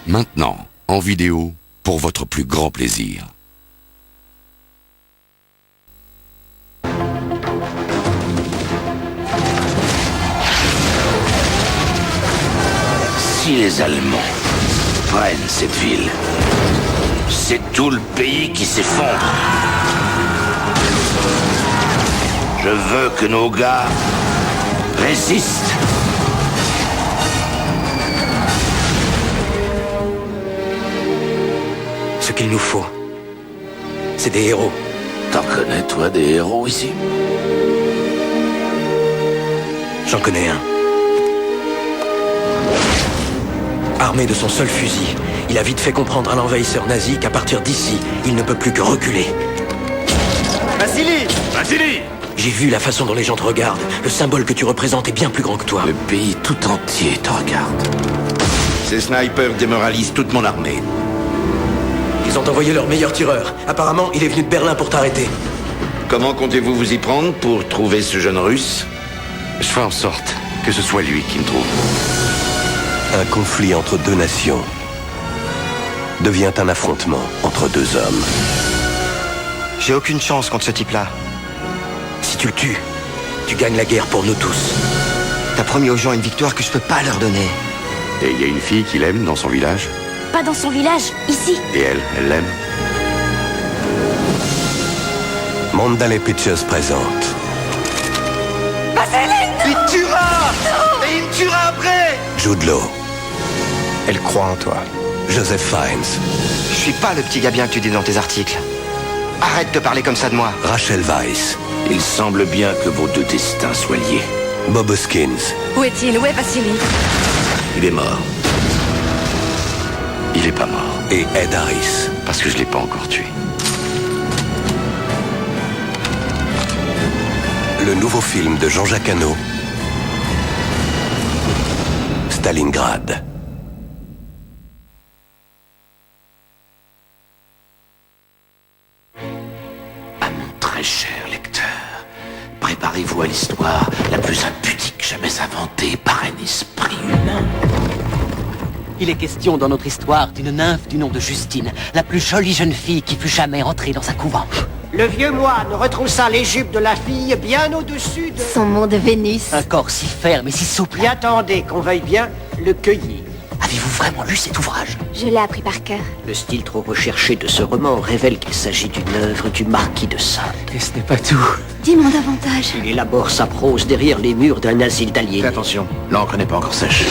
Maintenant, en vidéo, pour votre plus grand plaisir. Si les Allemands prennent cette ville, c'est tout le pays qui s'effondre. Je veux que nos gars résistent. Ce qu'il nous faut, c'est des héros. T'en connais, toi, des héros ici? J'en connais un. Armé de son seul fusil, il a vite fait comprendre à l'envahisseur nazi qu'à partir d'ici, il ne peut plus que reculer. Vassili! Vassili! J'ai vu la façon dont les gens te regardent. Le symbole que tu représentes est bien plus grand que toi. Le pays tout entier te regarde. Ces snipers démoralisent toute mon armée. Ils ont envoyé leur meilleur tireur. Apparemment, il est venu de Berlin pour t'arrêter. Comment comptez-vous vous y prendre pour trouver ce jeune Russe? Je ferai en sorte que ce soit lui qui me trouve. Un conflit entre deux nations devient un affrontement entre deux hommes. J'ai aucune chance contre ce type-là. Si tu le tues, tu gagnes la guerre pour nous tous. T'as promis aux gens une victoire que je peux pas leur donner. Et il y a une fille qu'il aime dans son village? Pas dans son village, ici. Et elle l'aime? Mandalay Pictures présente Il te tuera! Et il me tuera après! Jude Law, Elle croit en toi. Joseph Fiennes, Je suis pas le petit gars bien que tu dis dans tes articles. Arrête de parler comme ça de moi. Rachel Weisz, Il semble bien que vos deux destins soient liés. Bob Hoskins, Où est-il? Où est Vassili? Il est mort. Il est pas mort. et Ed Harris. Parce que je l'ai pas encore tué. Le nouveau film de Jean-Jacques Hano, Stalingrad. À mon très cher lecteur, préparez-vous à l'histoire la plus impudique jamais inventée par un esprit humain. Il est question dans notre histoire d'une nymphe du nom de Justine, la plus jolie jeune fille qui fût jamais entrée dans un couvent. Le vieux moine retroussa les jupes de la fille bien au-dessus de... Son nom de Vénus. Un corps si ferme et si souple. Y attendez qu'on veuille bien le cueillir. Avez-vous vraiment lu cet ouvrage? Je l'ai appris par cœur. Le style trop recherché de ce roman révèle qu'il s'agit d'une œuvre du marquis de Sade. Et ce n'est pas tout. Dis-moi davantage. Il élabore sa prose derrière les murs d'un asile d'aliénés. Attention, l'encre n'est pas encore sèche.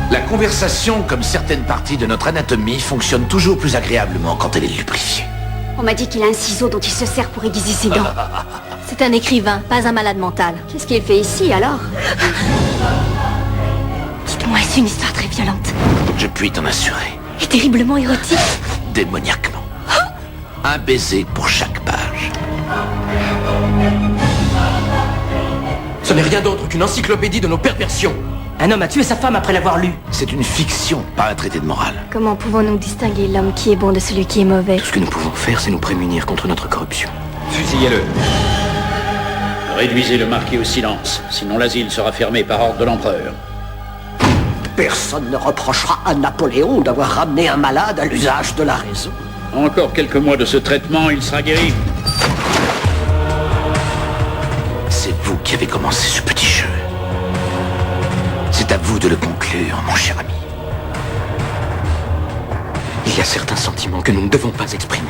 La conversation, comme certaines parties de notre anatomie, fonctionne toujours plus agréablement quand elle est lubrifiée. On m'a dit qu'il a un ciseau dont il se sert pour aiguiser ses dents. C'est un écrivain, pas un malade mental. Qu'est-ce qu'il fait ici, alors? Dites-moi, c'est une histoire très violente. Je puis t'en assurer, Et terriblement érotique. démoniaquement. Un baiser pour chaque page. Ce n'est rien d'autre qu'une encyclopédie de nos perversions. Un homme a tué sa femme après l'avoir lue. C'est une fiction, pas un traité de morale. Comment pouvons-nous distinguer l'homme qui est bon de celui qui est mauvais? Tout ce que nous pouvons faire, c'est nous prémunir contre notre corruption. Fusillez-le. Réduisez le marquis au silence, sinon l'asile sera fermé par ordre de l'empereur. Personne ne reprochera à Napoléon d'avoir ramené un malade à l'usage de la raison. Encore quelques mois de ce traitement, il sera guéri. C'est vous qui avez commencé ce petit jeu. C'est à vous de le conclure, mon cher ami. Il y a certains sentiments que nous ne devons pas exprimer.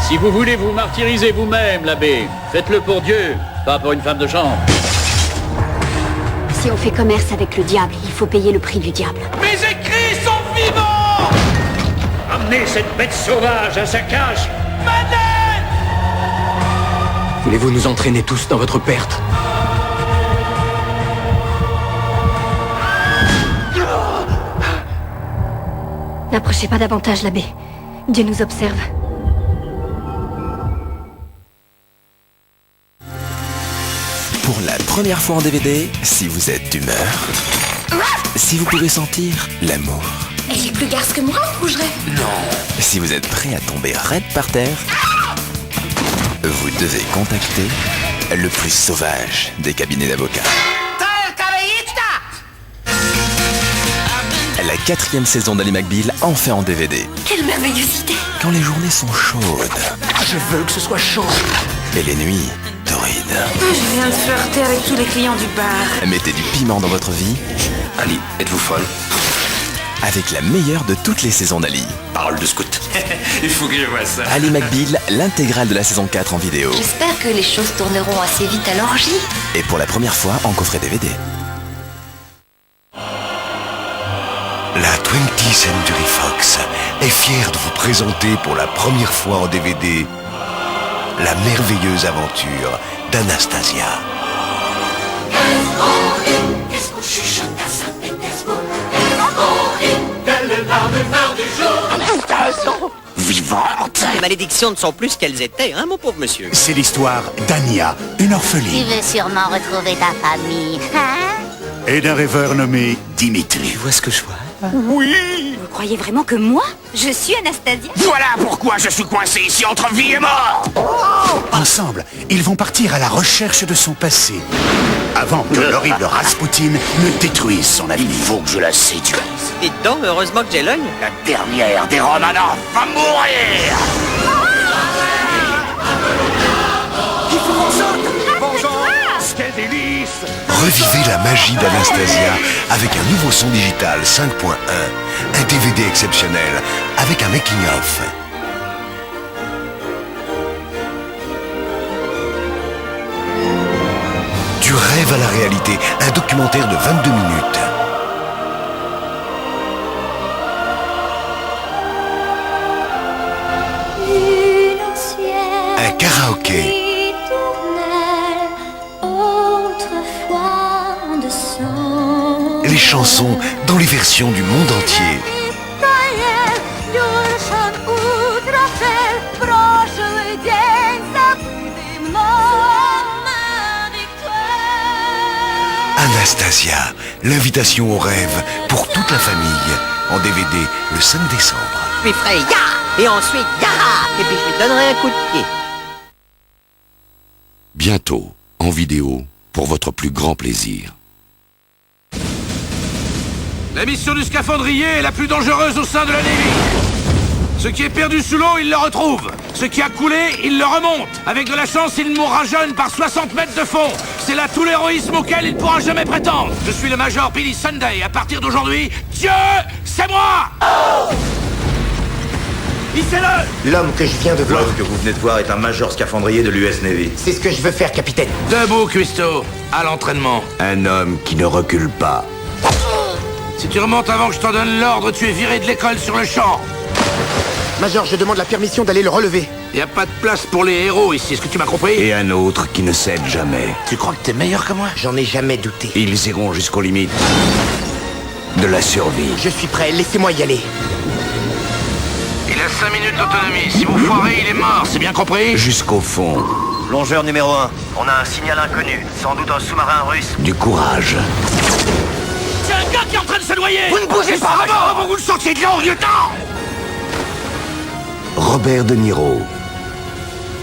Si vous voulez vous martyriser vous-même, l'abbé, faites-le pour Dieu, pas pour une femme de chambre. Si on fait commerce avec le diable, il faut payer le prix du diable. Mes écrits sont vivants! Amenez cette bête sauvage à sa cage. Madeleine! Voulez-vous nous entraîner tous dans votre perte? N'approchez pas davantage l'abbé. Dieu nous observe. Pour la première fois en DVD, si vous êtes d'humeur, si vous pouvez sentir l'amour, Elle est plus garce que moi, Rougerette. si vous êtes prêt à tomber raide par terre, vous devez contacter le plus sauvage des cabinets d'avocats. 4e saison d'Ally McBeal enfin en DVD. Quelle merveilleuse idée! Quand les journées sont chaudes Je veux que ce soit chaud. et les nuits torrides. Je viens de flirter avec tous les clients du bar. Mettez du piment dans votre vie Ali, êtes-vous folle? avec la meilleure de toutes les saisons d'Ally. Parole de scout. Il faut que je vois ça. Ally McBeal, l'intégrale de la saison 4 en vidéo. J'espère que les choses tourneront assez vite à l'orgie. Et pour la première fois en coffret DVD. La 20th Century Fox est fière de vous présenter pour la première fois en DVD la merveilleuse aventure d'Anastasia. Vivante! Les malédictions ne sont plus ce qu'elles étaient, hein, mon pauvre monsieur? C'est l'histoire d'Ania, une Tu orpheline, veux sûrement retrouver ta famille, hein? et d'un rêveur nommé Dimitri. Tu vois ce que je vois? Vous croyez vraiment que moi, je suis Anastasia? Voilà pourquoi je suis coincé ici entre vie et mort. Ensemble, ils vont partir à la recherche de son passé, avant que l'horrible Rasputin ne détruise son avenir. Il faut que je la séduise. Dites donc, heureusement que j'ai l'œil. La dernière des Romanov va mourir. Quel délice! Revivez la magie d'Anastasia avec un nouveau son digital 5.1, un DVD exceptionnel avec un making-of. Du rêve à la réalité, un documentaire de 22 minutes. Un karaoké. Les chansons dans les versions du monde entier. Anastasia, l'invitation au rêve pour toute la famille, en DVD le 5 décembre. Je lui ferai ya! Et ensuite ya! Et puis je lui donnerai un coup de pied. Bientôt, en vidéo, pour votre plus grand plaisir. La mission du scaphandrier est la plus dangereuse au sein de la Navy. Ce qui est perdu sous l'eau, il le retrouve. Ce qui a coulé, il le remonte. Avec de la chance, il mourra jeune par 60 mètres de fond. C'est là tout l'héroïsme auquel il ne pourra jamais prétendre. Je suis le Major Billy Sunday. À partir d'aujourd'hui, Dieu, c'est moi! Hissez-le! L'homme que je viens de voir. L'homme que vous venez de voir est un Major scaphandrier de l'US Navy. C'est ce que je veux faire, capitaine. Debout, Cuisto. À l'entraînement. Un homme qui ne recule pas. Si tu remontes avant que je t'en donne l'ordre, tu es viré de l'école sur le champ. Major, je demande la permission d'aller le relever. Y a pas de place pour les héros ici, est-ce que tu m'as compris? Et un autre qui ne cède jamais. Tu crois que t'es meilleur que moi? J'en ai jamais douté. Ils iront jusqu'aux limites de la survie. Je suis prêt, laissez-moi y aller. Il a 5 minutes d'autonomie. Si vous foirez, il est mort, c'est bien compris? Jusqu'au fond. Plongeur numéro 1. On a un signal inconnu. Sans doute un sous-marin russe. Du courage. C'est un gars qui est en train de se noyer. Vous ne bougez pas, avant vous le sortiez de l'eau, lieutenant. Robert De Niro.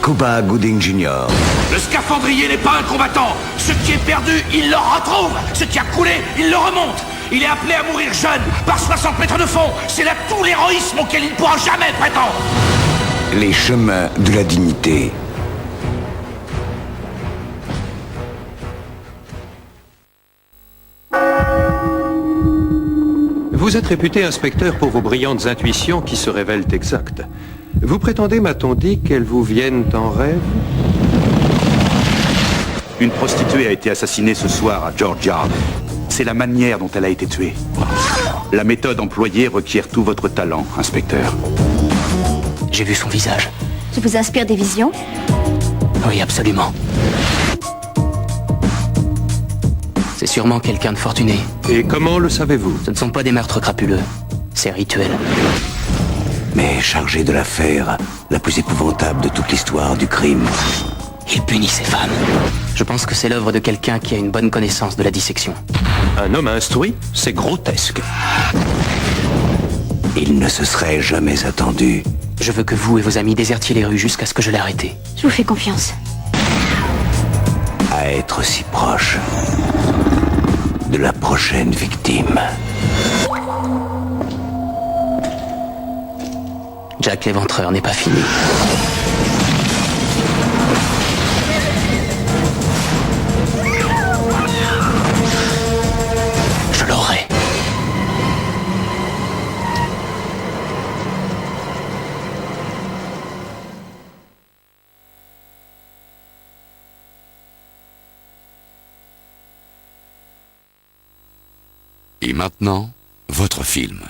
Cuba Gooding Jr. Le scaphandrier n'est pas un combattant. Ce qui est perdu, il le retrouve. Ce qui a coulé, il le remonte. Il est appelé à mourir jeune, par 60 mètres de fond. C'est là tout l'héroïsme auquel il ne pourra jamais prétendre. Les chemins de la dignité. Vous êtes réputé inspecteur pour vos brillantes intuitions qui se révèlent exactes. Vous prétendez, m'a-t-on dit, qu'elles vous viennent en rêve? Une prostituée a été assassinée ce soir à Georgia. C'est la manière dont elle a été tuée. La méthode employée requiert tout votre talent, inspecteur. J'ai vu son visage. Tu vous inspires des visions? Oui, absolument. C'est sûrement quelqu'un de fortuné. Et comment le savez-vous? Ce ne sont pas des meurtres crapuleux. C'est rituel. Mais chargé de l'affaire la plus épouvantable de toute l'histoire du crime. Il punit ses femmes. Je pense que c'est l'œuvre de quelqu'un qui a une bonne connaissance de la dissection. Un homme instruit? C'est grotesque. Il ne se serait jamais attendu. Je veux que vous et vos amis désertiez les rues jusqu'à ce que je l'ai arrêté. Je vous fais confiance. À être si proche de la prochaine victime. Jack l'Éventreur n'est pas fini. Je l'aurai. Et maintenant, votre film.